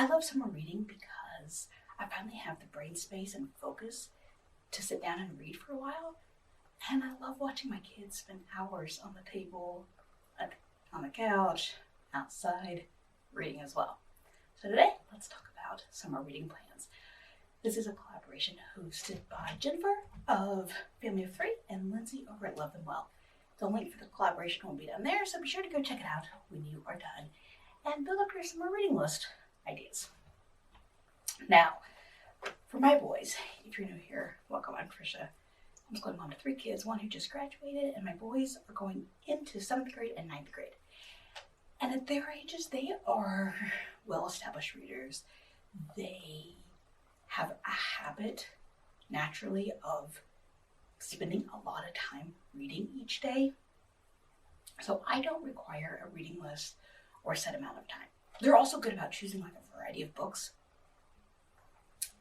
I love summer reading because I finally have the brain space and focus to sit down and read for a while. And I love watching my kids spend hours on the table, on the couch, outside, reading as well. So today, let's talk about summer reading plans. This is a collaboration hosted by Jennifer of Family of Three and Lindsay over at Love Them Well. The link for the collaboration will be down there, so be sure to go check it out when you are done and build up your summer reading list ideas. Now, for my boys, if you're new here, welcome. I'm Tricia. I'm homeschooling mom to 3 kids, one who just graduated, and my boys are going into 7th grade and 9th grade. And at their ages, they are well-established readers. They have a habit, naturally, of spending a lot of time reading each day. So I don't require a reading list or a set amount of time. They're also good about choosing like a variety of books.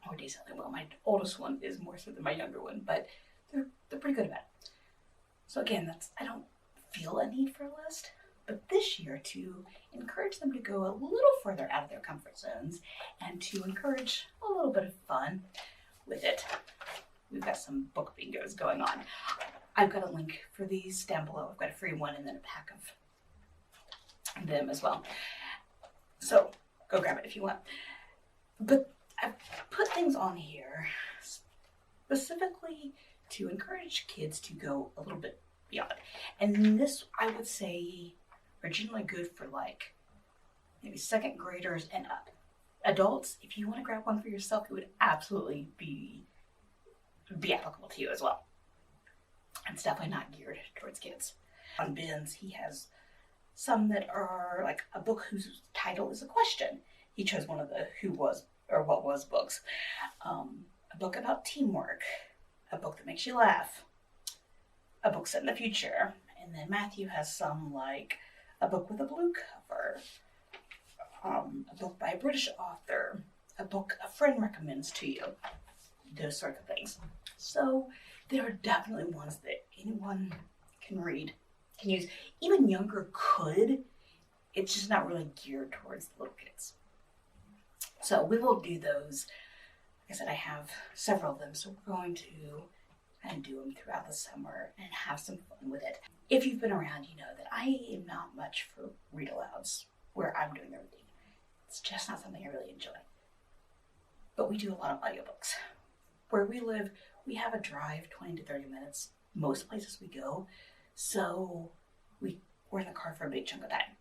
Or decently well. My oldest one is more so than my younger one, but they're pretty good about it. So again, I don't feel a need for a list, but this year to encourage them to go a little further out of their comfort zones and to encourage a little bit of fun with it, we've got some book bingos going on. I've got a link for these down below. I've got a free one and then a pack of them as well. So go grab it if you want. But I've put things on here specifically to encourage kids to go a little bit beyond. And this, I would say, are generally good for like maybe 2nd graders and up. Adults, if you want to grab one for yourself, it would absolutely be applicable to you as well. It's definitely not geared towards kids. On Ben's, he has some that are like a book whose title is a question. He chose one of the who was or what was books. A book about teamwork, a book that makes you laugh, a book set in the future. And then Matthew has some like a book with a blue cover, a book by a British author, a book a friend recommends to you, those sorts of things. So there are definitely ones that anyone can read, can use. Even younger could. It's just not really geared towards the little kids. So we will do those. Like I said, I have several of them, so we're going to kind of do them throughout the summer and have some fun with it. If you've been around, you know that I am not much for read alouds where I'm doing the reading. It's just not something I really enjoy. But we do a lot of audiobooks. Where we live, we have a drive 20 to 30 minutes most places we go, so we're in the car for a big chunk of time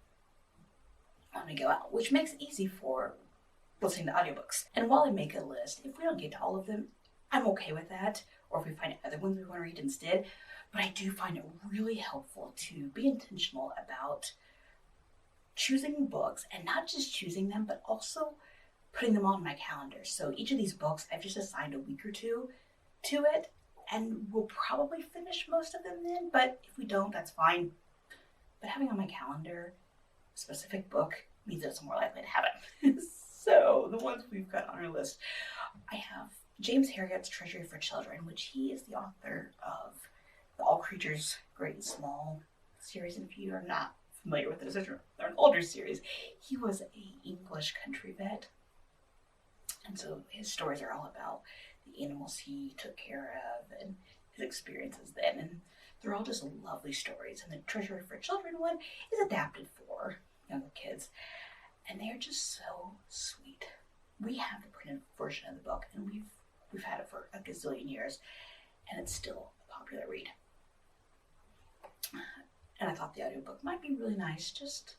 when we go out, which makes it easy for listening to audiobooks. And while I make a list, if we don't get to all of them, I'm okay with that, or if we find other ones we want to read instead. But I do find it really helpful to be intentional about choosing books, and not just choosing them, but also putting them on my calendar. So each of these books, I've just assigned a week or two to it, and we'll probably finish most of them then, but if we don't, that's fine. But having on my calendar a specific book means that it's more likely to happen. So the ones we've got on our list, I have James Herriot's Treasury for Children, which he is the author of the All Creatures Great and Small series. And if you are not familiar with it, they're an older series. He was an English country vet, and so his stories are all about the animals he took care of and his experiences then. And they're all just lovely stories. And the Treasury for Children one is adapted for younger kids. And they're just so sweet. We have the printed version of the book, and we've had it for a gazillion years, and it's still a popular read. And I thought the audiobook might be really nice just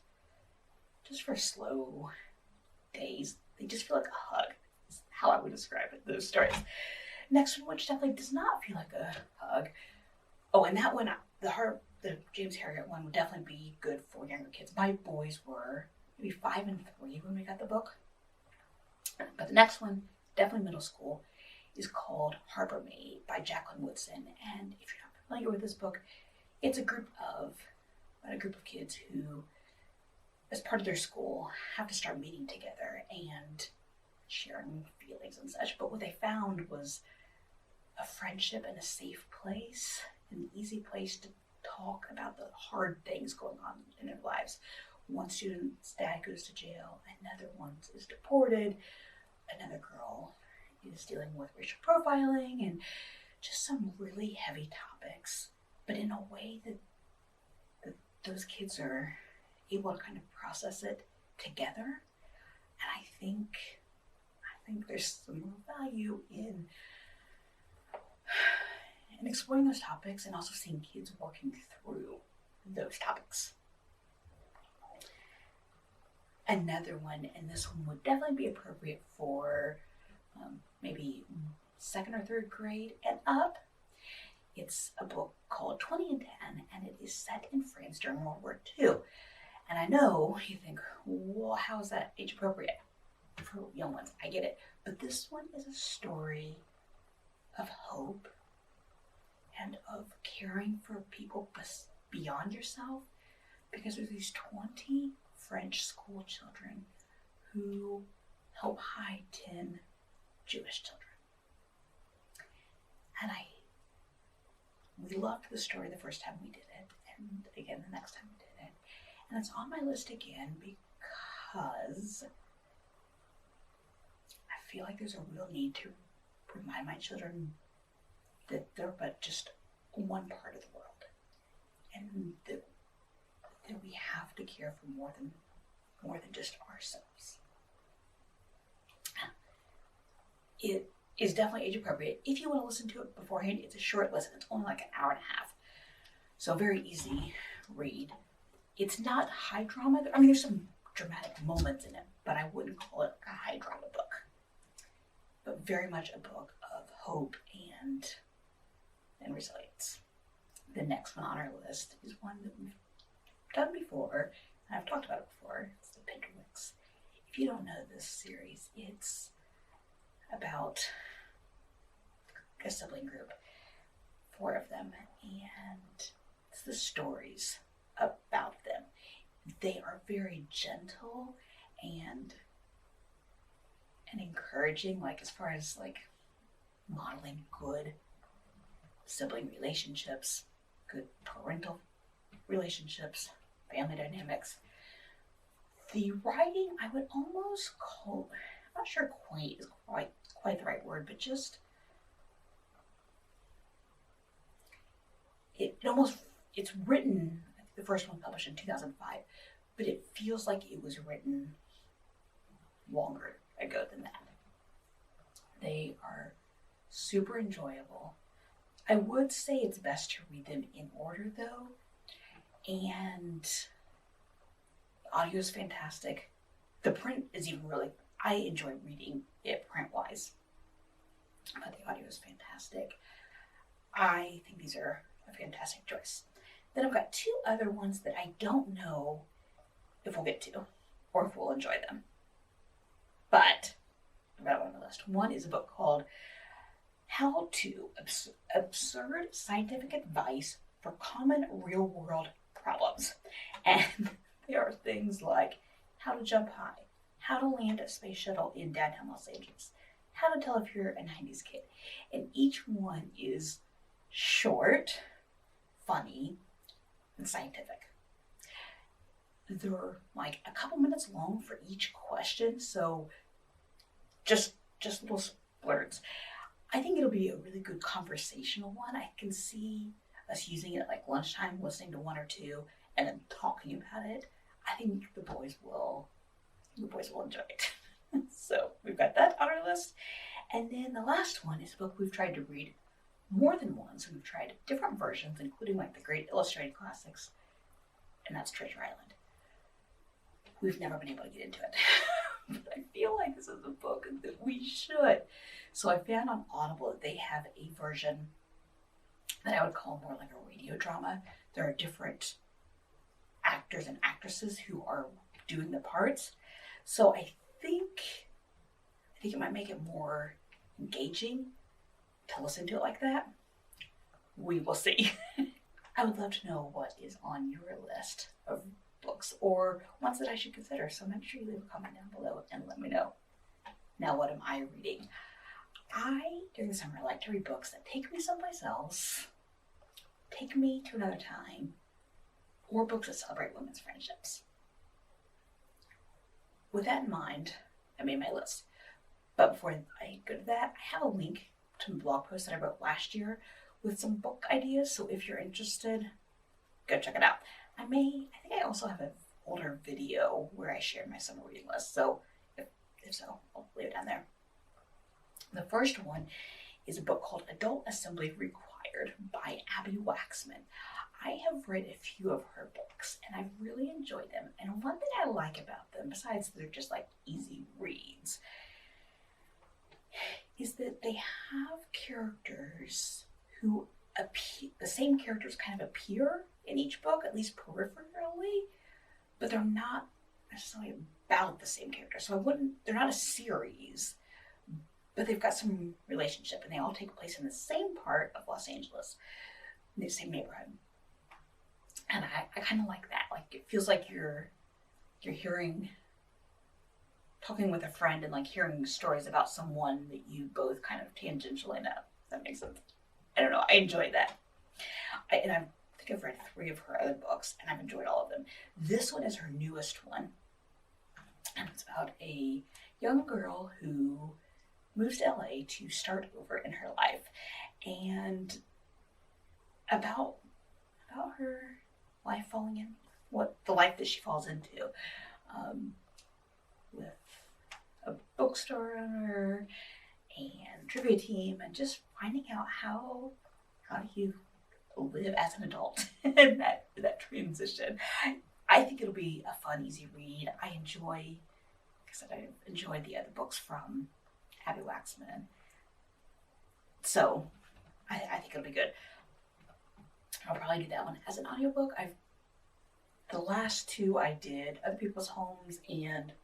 for slow days. They just feel like a hug, is how I would describe it, those stories. Next one, which definitely does not feel like a hug. Oh, and that one, the James Herriot one would definitely be good for younger kids. My boys were maybe 5 and 3 when we got the book. But the next one, definitely middle school, is called Harbor Maid by Jacqueline Woodson. And if you're not familiar with this book, it's a group of kids who, as part of their school, have to start meeting together and sharing feelings and such. But what they found was a friendship and a safe place, an easy place to talk about the hard things going on in their lives one student's dad goes to jail, another one is deported, another girl is dealing with racial profiling, and just some really heavy topics, but in a way that those kids are able to kind of process it together. And I think there's some real value in exploring those topics and also seeing kids working through those topics. Another one, and this one would definitely be appropriate for maybe 2nd or 3rd grade and up. It's a book called 20 and 10, and it is set in France during World War II. And I know you think, well, how is that age appropriate for young ones? I get it. But this one is a story of hope and of caring for people beyond yourself, because there's these 20 French school children who help hide 10 Jewish children. And we loved the story the first time we did it, and again the next time we did it. And it's on my list again because I feel like there's a real need to remind my children that they're but just one part of the world, and that we have to care for more than just ourselves. It is definitely age appropriate. If you want to listen to it beforehand, it's a short listen. It's only like an hour and a half. So very easy read. It's not high drama. I mean, there's some dramatic moments in it, but I wouldn't call it a high drama book. But very much a book of hope and resilience. The next one on our list is one that we've done before, and I've talked about it before. It's the Pinterwicks. If you don't know this series, it's about a sibling group, 4 of them, and it's the stories about them. They are very gentle and encouraging, like as far as like modeling good sibling relationships, good parental relationships, family dynamics. The writing, I would almost call, I'm not sure quaint is quite the right word, but just it's written, I think the first one published in 2005, but it feels like it was written longer ago than that. They are super enjoyable. I would say it's best to read them in order though, and the audio is fantastic. The print is even really, I enjoy reading it print-wise, but the audio is fantastic. I think these are a fantastic choice. Then I've got 2 other ones that I don't know if we'll get to or if we'll enjoy them, but I've got one on the list. One is a book called How to Absurd Scientific Advice for Common Real-World Problems. And there are things like how to jump high, how to land a space shuttle in downtown Los Angeles, how to tell if you're a 90s kid. And each one is short, funny, and scientific. They're like a couple minutes long for each question, so just little splurts. I think it'll be a really good conversational one. I can see us using it at like lunchtime, listening to 1 or 2, and then talking about it. I think the boys will enjoy it. So we've got that on our list. And then the last one is a book we've tried to read more than once. We've tried different versions, including like the great illustrated classics, and that's Treasure Island. We've never been able to get into it. But I feel like this is a book that we should. So I found on Audible that they have a version that I would call more like a radio drama. There are different actors and actresses who are doing the parts. So I think it might make it more engaging to listen to it like that. We will see. I would love to know what is on your list of books or ones that I should consider. So make sure you leave a comment down below and let me know. Now, what am I reading? During the summer, like to read books that take me someplace else, take me to another time, or books that celebrate women's friendships. with that in mind, I made my list. But before I go to that, I have a link to a blog post that I wrote last year with some book ideas. So if you're interested, go check it out. I think I also have an older video where I shared my summer reading list. So if so, I'll leave it down there. The first one is a book called Adult Assembly Required by Abby Waxman. I have read a few of her books and I've really enjoyed them. And one thing I like about them, besides they're just like easy reads, is that they have characters who appear, the same characters kind of appear in each book, at least peripherally, but they're not necessarily about the same character. So they're not a series, but they've got some relationship and they all take place in the same part of Los Angeles, in the same neighborhood. And I kind of like that. Like, it feels like you're talking with a friend and like hearing stories about someone that you both kind of tangentially know. If that makes sense. I don't know. I enjoy that. I think I've read 3 of her other books and I've enjoyed all of them. This one is her newest one. And it's about a young girl who moves to LA to start over in her life. And about her life falling in, the life that she falls into. With a bookstore owner and trivia team, and just finding out how do you live as an adult in that transition. I think it'll be a fun, easy read. I enjoyed the other books from Abby Waxman, so I think it'll be good. I'll probably do that one as an audiobook. The last 2 I did, Other People's Homes and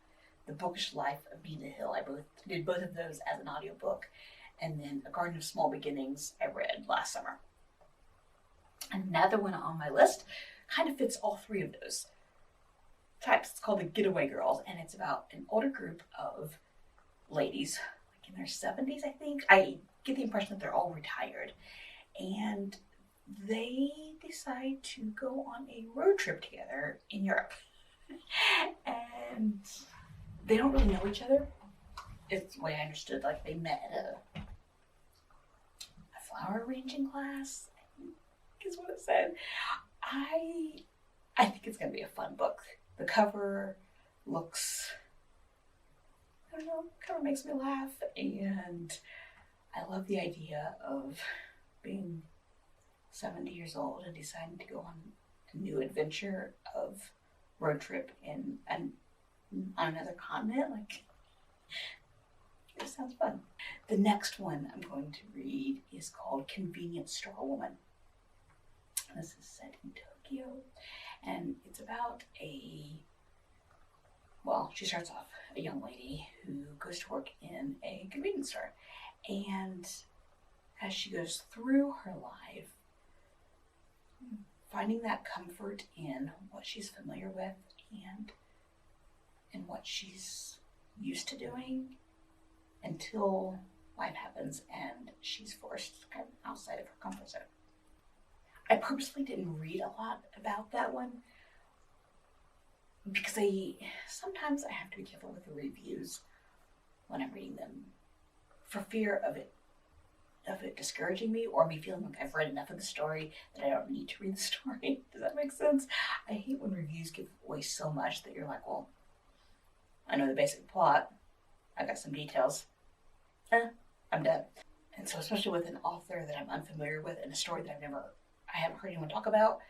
The Bookish Life of Nina Hill. I did both of those as an audiobook. And then A Garden of Small Beginnings I read last summer. Another one on my list kind of fits all 3 of those types. It's called The Getaway Girls, and it's about an older group of ladies, like in their 70s, I think. I get the impression that they're all retired. And they decide to go on a road trip together in Europe. And they don't really know each other. It's the way I understood. Like, they met at a flower arranging class, I think is what it said. I think it's going to be a fun book. The cover looks, I don't know, cover makes me laugh. And I love the idea of being 70 years old and deciding to go on a new adventure of road trip on another continent. Like, it sounds fun. The next one I'm going to read is called Convenience Store Woman. This is set in Tokyo, and it's about she starts off a young lady who goes to work in a convenience store, and as she goes through her life, finding that comfort in what she's familiar with and in what she's used to doing until life happens and she's forced kind of outside of her comfort zone. I purposely didn't read a lot about that one because sometimes I have to be careful with the reviews when I'm reading them for fear of it discouraging me or me feeling like I've read enough of the story that I don't need to read the story. Does that make sense? I hate when reviews give away so much that you're like, well, I know the basic plot. I got some details. I'm done. And so especially with an author that I'm unfamiliar with and a story that I haven't heard anyone talk about,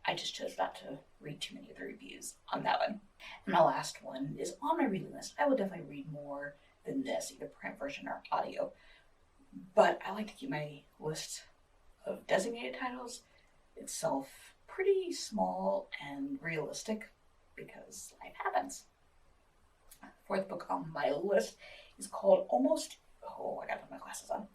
I just chose not to read too many of the reviews on that one. And my last one is on my reading list. I will definitely read more than this, either print version or audio. But I like to keep my list of designated titles itself pretty small and realistic because life happens. The 4th book on my list is called I gotta put my glasses on.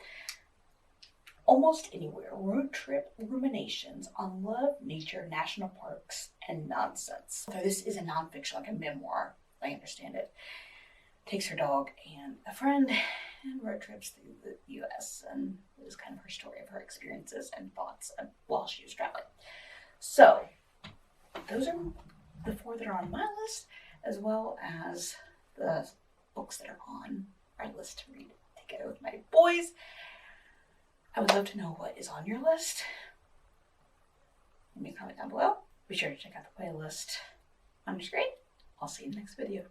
Almost Anywhere, Road Trip Ruminations on Love, Nature, National Parks, and Nonsense. So this is a nonfiction, like a memoir, I understand it. Takes her dog and a friend and road trips through the U.S. and it was kind of her story of her experiences and thoughts while she was traveling. So those are the 4 that are on my list. as well as the books that are on our list to read together with my boys. I would love to know what is on your list. Leave me a comment down below. Be sure to check out the playlist on your screen. I'll see you in the next video.